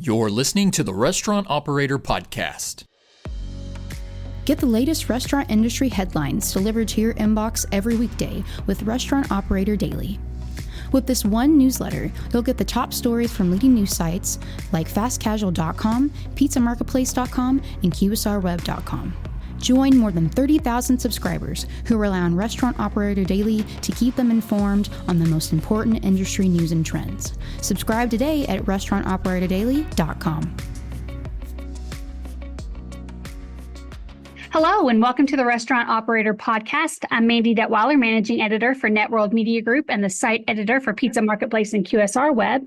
You're listening to the Restaurant Operator Podcast. Get the latest restaurant industry headlines delivered to your inbox every weekday with Restaurant Operator Daily. With this one newsletter, you'll get the top stories from leading news sites like fastcasual.com, pizzamarketplace.com, and qsrweb.com. Join more than 30,000 subscribers who rely on Restaurant Operator Daily to keep them informed on the most important industry news and trends. Subscribe today at restaurantoperatordaily.com. Hello, and welcome to the Restaurant Operator Podcast. I'm Mandy Detweiler, Managing Editor for Networld Media Group and the Site Editor for Pizza Marketplace and QSR Web.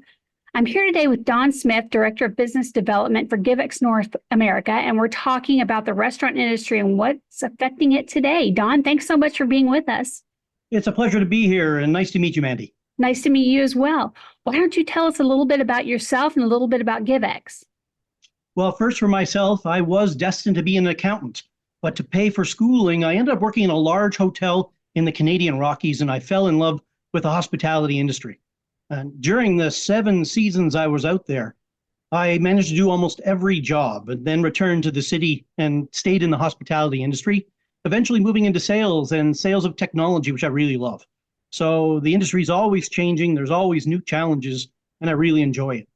I'm here today with Don Smith, Director of Business Development for Givex North America, and we're talking about the restaurant industry and what's affecting it today. Don, thanks so much for being with us. It's a pleasure to be here, and nice to meet you, Mandy. Nice to meet you as well. Why don't you tell us a little bit about yourself and a little bit about Givex? Well, first for myself, I was destined to be an accountant, but to pay for schooling, I ended up working in a large hotel in the Canadian Rockies, and I fell in love with the hospitality industry. And during the 7 seasons I was out there, I managed to do almost every job and then returned to the city and stayed in the hospitality industry, eventually moving into sales and sales of technology, which I really love. So the industry is always changing. There's always new challenges, and I really enjoy it.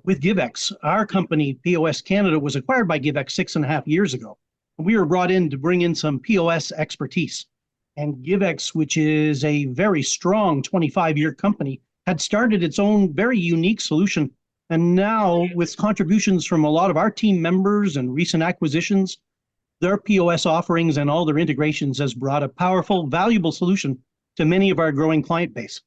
With Givex, our company, POS Canada, was acquired by Givex 6.5 years ago. We were brought in to bring in some POS expertise. And Givex, which is a very strong 25-year company, had started its own very unique solution. And now, with contributions from a lot of our team members and recent acquisitions, their POS offerings and all their integrations has brought a powerful, valuable solution to many of our growing client base.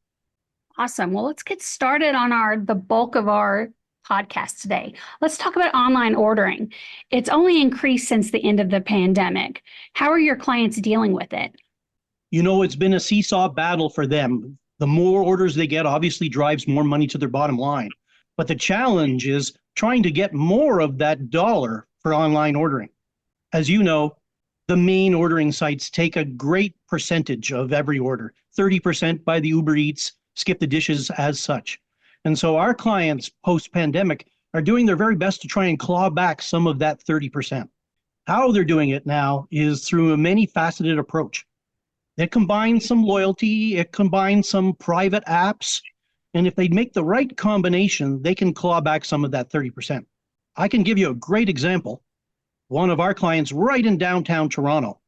Awesome. Well, let's get started on the bulk of our podcast today. Let's talk about online ordering. It's only increased since the end of the pandemic. How are your clients dealing with it? You know, it's been a seesaw battle for them. The more orders they get obviously drives more money to their bottom line. But the challenge is trying to get more of that dollar for online ordering. As you know, the main ordering sites take a great percentage of every order, 30% by the Uber Eats, skip the dishes as such. And so our clients post-pandemic are doing their very best to try and claw back some of that 30%. How they're doing it now is through a many-faceted approach. It combines some loyalty, it combines some private apps, and if they make the right combination, they can claw back some of that 30%. I can give you a great example. One of our clients right in downtown Toronto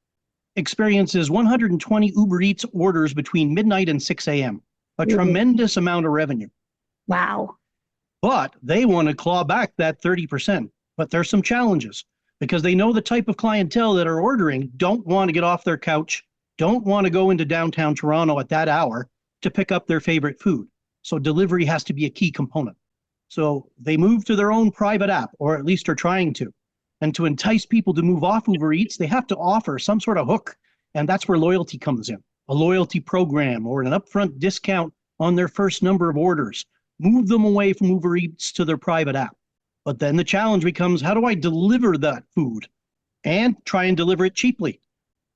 experiences 120 Uber Eats orders between midnight and 6 a.m., a tremendous amount of revenue. Wow. But they want to claw back that 30%. But there's some challenges because they know the type of clientele that are ordering don't want to get off their couch, don't want to go into downtown Toronto at that hour to pick up their favorite food. So delivery has to be a key component. So they move to their own private app, or at least are trying to. And to entice people to move off Uber Eats, they have to offer some sort of hook. And that's where loyalty comes in. A loyalty program or an upfront discount on their first number of orders. Move them away from Uber Eats to their private app. But then the challenge becomes, how do I deliver that food and try and deliver it cheaply?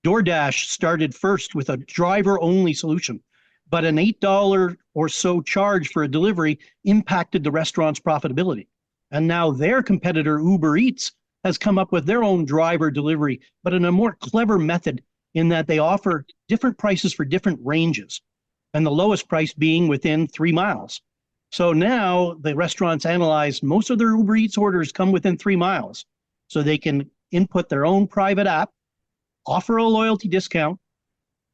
DoorDash started first with a driver-only solution, but an $8 or so charge for a delivery impacted the restaurant's profitability. And now their competitor, Uber Eats, has come up with their own driver delivery, but in a more clever method in that they offer different prices for different ranges, and the lowest price being within 3 miles. So now the restaurants analyze most of their Uber Eats orders come within 3 miles, so they can input their own private app, offer a loyalty discount,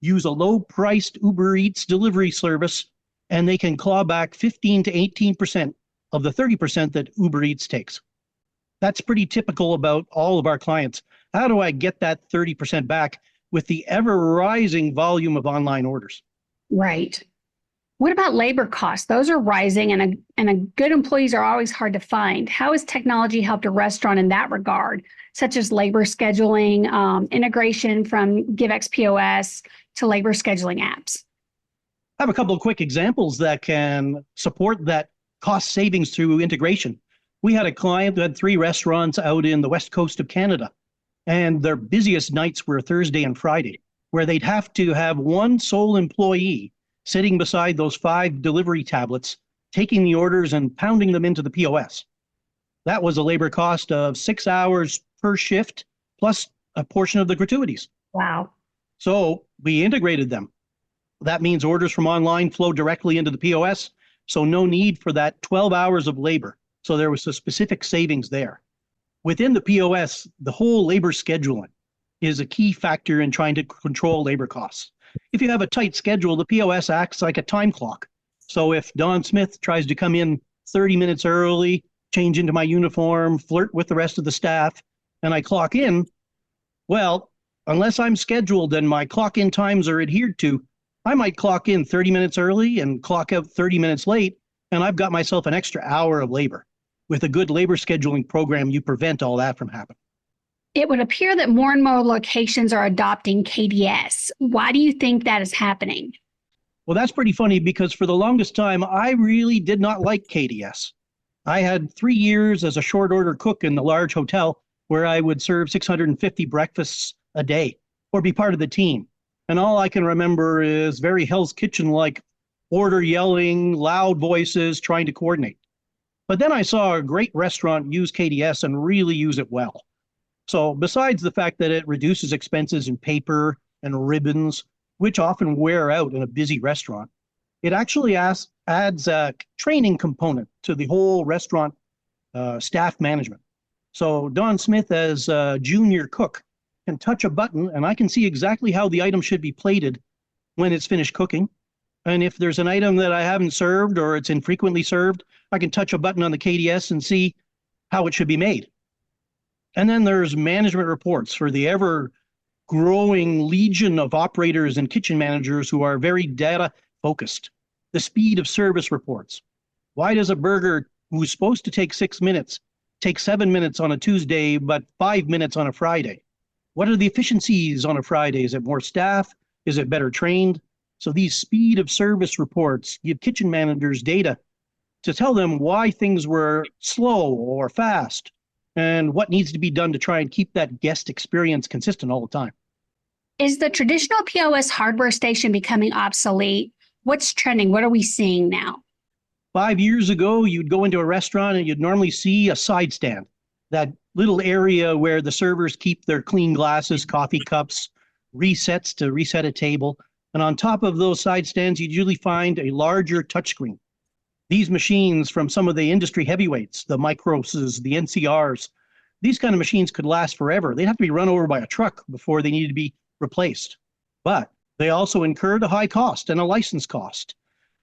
use a low-priced Uber Eats delivery service, and they can claw back 15 to 18% of the 30% that Uber Eats takes. That's pretty typical about all of our clients. How do I get that 30% back with the ever-rising volume of online orders? Right. What about labor costs? Those are rising, and good employees are always hard to find. How has technology helped a restaurant in that regard, such as labor scheduling, integration from Givex POS to labor scheduling apps? I have a couple of quick examples that can support that cost savings through integration. We had a client that had 3 restaurants out in the west coast of Canada, and their busiest nights were Thursday and Friday, where they'd have to have one sole employee sitting beside those 5 delivery tablets, taking the orders and pounding them into the POS. That was a labor cost of 6 hours per shift, plus a portion of the gratuities. Wow. So we integrated them. That means orders from online flow directly into the POS, so no need for that 12 hours of labor. So there was a specific savings there. Within the POS, the whole labor scheduling is a key factor in trying to control labor costs. If you have a tight schedule, the POS acts like a time clock. So if Don Smith tries to come in 30 minutes early, change into my uniform, flirt with the rest of the staff, and I clock in, well, unless I'm scheduled and my clock in times are adhered to, I might clock in 30 minutes early and clock out 30 minutes late, and I've got myself an extra hour of labor. With a good labor scheduling program, you prevent all that from happening. It would appear that more and more locations are adopting KDS. Why do you think that is happening? Well, that's pretty funny because for the longest time, I really did not like KDS. I had 3 years as a short order cook in the large hotel where I would serve 650 breakfasts a day or be part of the team. And all I can remember is very Hell's Kitchen-like order yelling, loud voices, trying to coordinate. But then I saw a great restaurant use KDS and really use it well. So besides the fact that it reduces expenses in paper and ribbons, which often wear out in a busy restaurant, it actually adds a training component to the whole restaurant staff management. So Don Smith, as a junior cook, can touch a button and I can see exactly how the item should be plated when it's finished cooking. And if there's an item that I haven't served or it's infrequently served, I can touch a button on the KDS and see how it should be made. And then there's management reports for the ever-growing legion of operators and kitchen managers who are very data-focused. The speed of service reports. Why does a burger who's supposed to take 6 minutes take 7 minutes on a Tuesday, but 5 minutes on a Friday? What are the efficiencies on a Friday? Is it more staff? Is it better trained? So these speed of service reports give kitchen managers data to tell them why things were slow or fast and what needs to be done to try and keep that guest experience consistent all the time. Is the traditional POS hardware station becoming obsolete? What's trending? What are we seeing now? 5 years ago, you'd go into a restaurant and you'd normally see a side stand, that little area where the servers keep their clean glasses, coffee cups, resets to reset a table. And on top of those side stands, you'd usually find a larger touchscreen. These machines from some of the industry heavyweights, the Microses, the NCRs, these kind of machines could last forever. They'd have to be run over by a truck before they needed to be replaced. But they also incurred a high cost and a license cost.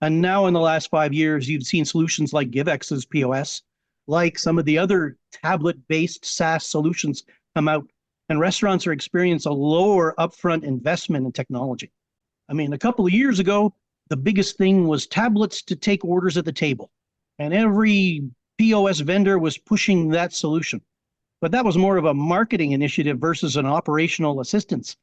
And now in the last 5 years, you've seen solutions like Givex's POS, like some of the other tablet-based SaaS solutions come out, and restaurants are experiencing a lower upfront investment in technology. I mean, a couple of years ago, the biggest thing was tablets to take orders at the table. And every POS vendor was pushing that solution. But that was more of a marketing initiative versus an operational assistance,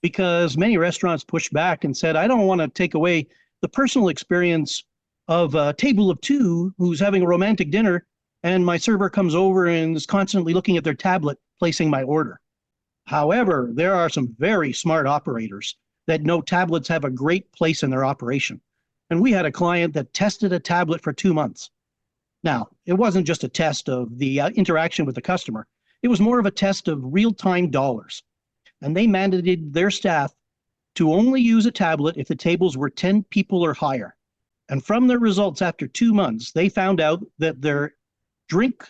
because many restaurants pushed back and said, I don't want to take away the personal experience of a table of two who's having a romantic dinner and my server comes over and is constantly looking at their tablet, placing my order. However, there are some very smart operators that know tablets have a great place in their operation. And we had a client that tested a tablet for 2 months. Now, it wasn't just a test of the interaction with the customer. It was more of a test of real-time dollars. And they mandated their staff to only use a tablet if the tables were 10 people or higher. And from their results after 2 months, they found out that their drink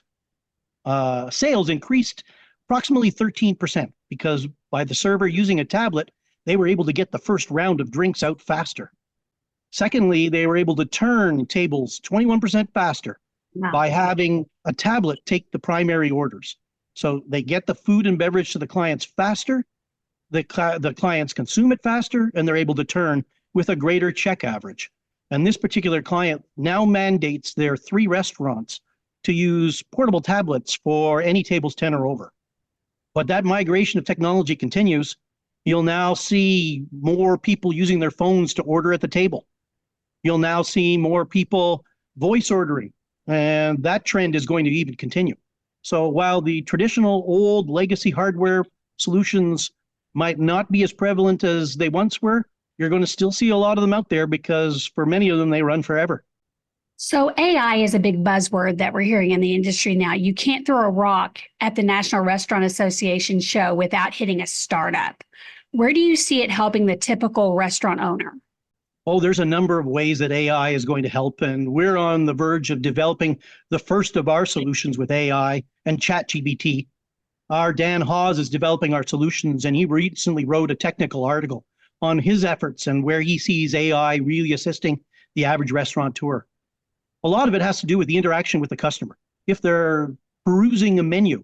sales increased approximately 13% because by the server using a tablet, they were able to get the first round of drinks out faster. Secondly, they were able to turn tables 21% faster by having a tablet take the primary orders. So they get the food and beverage to the clients faster, the clients consume it faster, and they're able to turn with a greater check average. And this particular client now mandates their 3 restaurants to use portable tablets for any tables 10 or over. But that migration of technology continues. You'll now see more people using their phones to order at the table. You'll now see more people voice ordering, and that trend is going to even continue. So while the traditional old legacy hardware solutions might not be as prevalent as they once were, you're going to still see a lot of them out there because for many of them, they run forever. So AI is a big buzzword that we're hearing in the industry now. You can't throw a rock at the National Restaurant Association show without hitting a startup. Where do you see it helping the typical restaurant owner? Oh, there's a number of ways that AI is going to help, and we're on the verge of developing the first of our solutions with AI and ChatGPT. Our Dan Hawes is developing our solutions, and he recently wrote a technical article on his efforts and where he sees AI really assisting the average restaurateur. A lot of it has to do with the interaction with the customer. If they're perusing a menu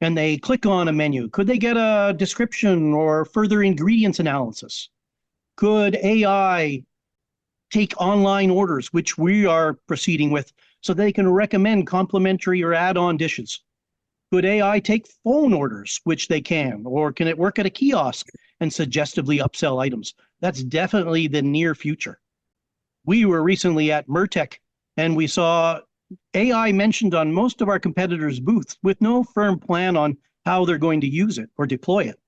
and they click on a menu, could they get a description or further ingredients analysis? Could AI take online orders, which we are proceeding with, so they can recommend complimentary or add-on dishes? Could AI take phone orders, which they can, or can it work at a kiosk and suggestively upsell items? That's definitely the near future. We were recently at Mertech, and we saw AI mentioned on most of our competitors' booths with no firm plan on how they're going to use it or deploy it.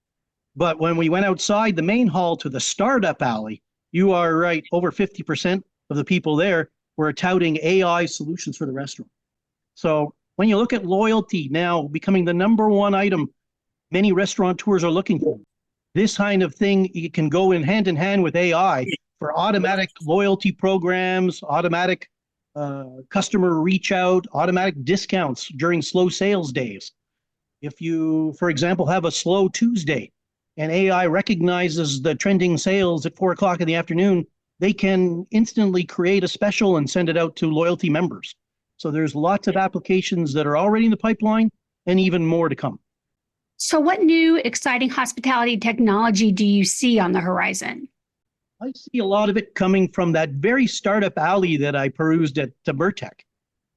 But when we went outside the main hall to the startup alley, you are right, over 50% of the people there were touting AI solutions for the restaurant. So when you look at loyalty now becoming the number one item many restaurateurs are looking for, this kind of thing it can go in hand with AI for automatic loyalty programs, automatic customer reach out, automatic discounts during slow sales days. If you, for example, have a slow Tuesday and AI recognizes the trending sales at 4 o'clock in the afternoon, they can instantly create a special and send it out to loyalty members. So there's lots of applications that are already in the pipeline and even more to come. So what new exciting hospitality technology do you see on the horizon? I see a lot of it coming from that very startup alley that I perused at Mertech.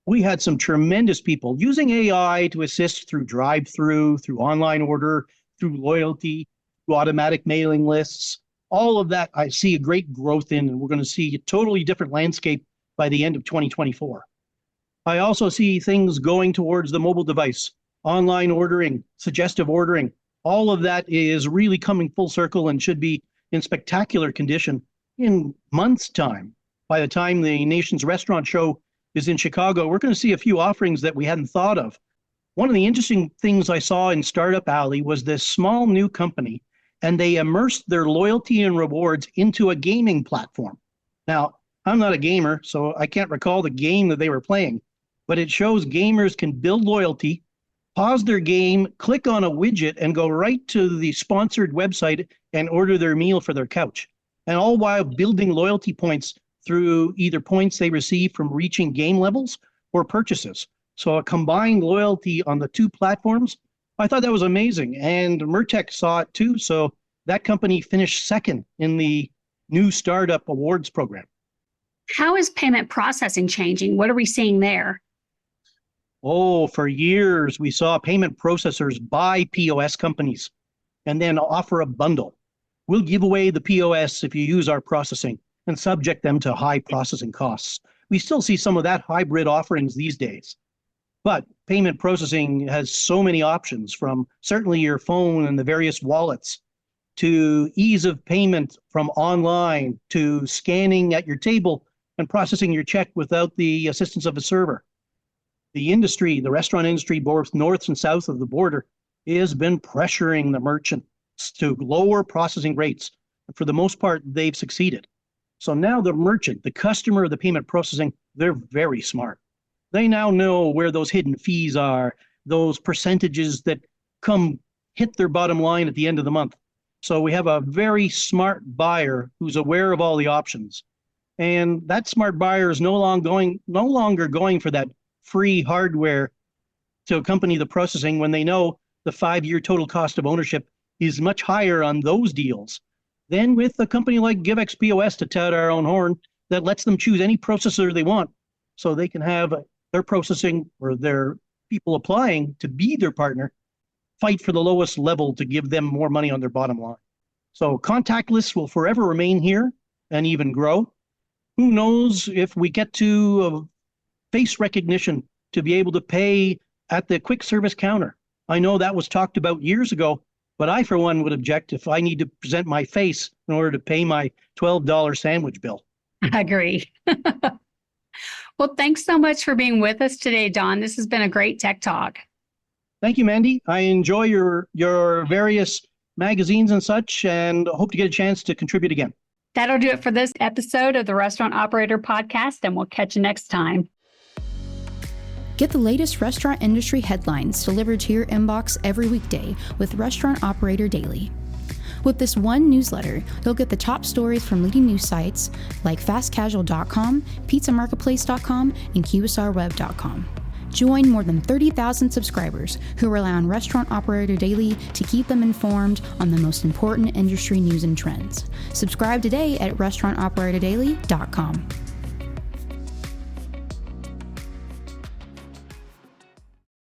We had some tremendous people using AI to assist through drive-through, through online order, through loyalty, through automatic mailing lists. All of that I see a great growth in, and we're going to see a totally different landscape by the end of 2024. I also see things going towards the mobile device, online ordering, suggestive ordering. All of that is really coming full circle and should be in spectacular condition in months' time. By the time the nation's restaurant show is in Chicago, we're going to see a few offerings that we hadn't thought of. One of the interesting things I saw in Startup Alley was this small new company, and they immersed their loyalty and rewards into a gaming platform. Now, I'm not a gamer, so I can't recall the game that they were playing, but it shows gamers can build loyalty, pause their game, click on a widget, and go right to the sponsored website and order their meal for their couch. And all while building loyalty points through either points they receive from reaching game levels or purchases. So a combined loyalty on the two platforms, I thought that was amazing. And Mertech saw it too. So that company finished second in the new startup awards program. How is payment processing changing? What are we seeing there? Oh, for years, we saw payment processors buy POS companies and then offer a bundle. We'll give away the POS if you use our processing and subject them to high processing costs. We still see some of that hybrid offerings these days. But payment processing has so many options, from certainly your phone and the various wallets to ease of payment from online to scanning at your table and processing your check without the assistance of a server. The industry, the restaurant industry, both north and south of the border, has been pressuring the merchants to lower processing rates. For the most part, they've succeeded. So now the merchant, the customer of the payment processing, they're very smart. They now know where those hidden fees are, those percentages that hit their bottom line at the end of the month. So we have a very smart buyer who's aware of all the options. And that smart buyer is no longer going for that free hardware to accompany the processing when they know the 5-year total cost of ownership is much higher on those deals than with a company like Givex POS, to tout our own horn, that lets them choose any processor they want so they can have their processing or their people applying to be their partner fight for the lowest level to give them more money on their bottom line. So contactless will forever remain here and even grow. Who knows if we get to face recognition to be able to pay at the quick service counter. I know that was talked about years ago, but I, for one, would object if I need to present my face in order to pay my $12 sandwich bill. I agree. Well, thanks so much for being with us today, Don. This has been a great tech talk. Thank you, Mandy. I enjoy your various magazines and such, and hope to get a chance to contribute again. That'll do it for this episode of the Restaurant Operator Podcast, and we'll catch you next time. Get the latest restaurant industry headlines delivered to your inbox every weekday with Restaurant Operator Daily. With this one newsletter, you'll get the top stories from leading news sites like fastcasual.com, pizzamarketplace.com, and qsrweb.com. Join more than 30,000 subscribers who rely on Restaurant Operator Daily to keep them informed on the most important industry news and trends. Subscribe today at restaurantoperatodaily.com.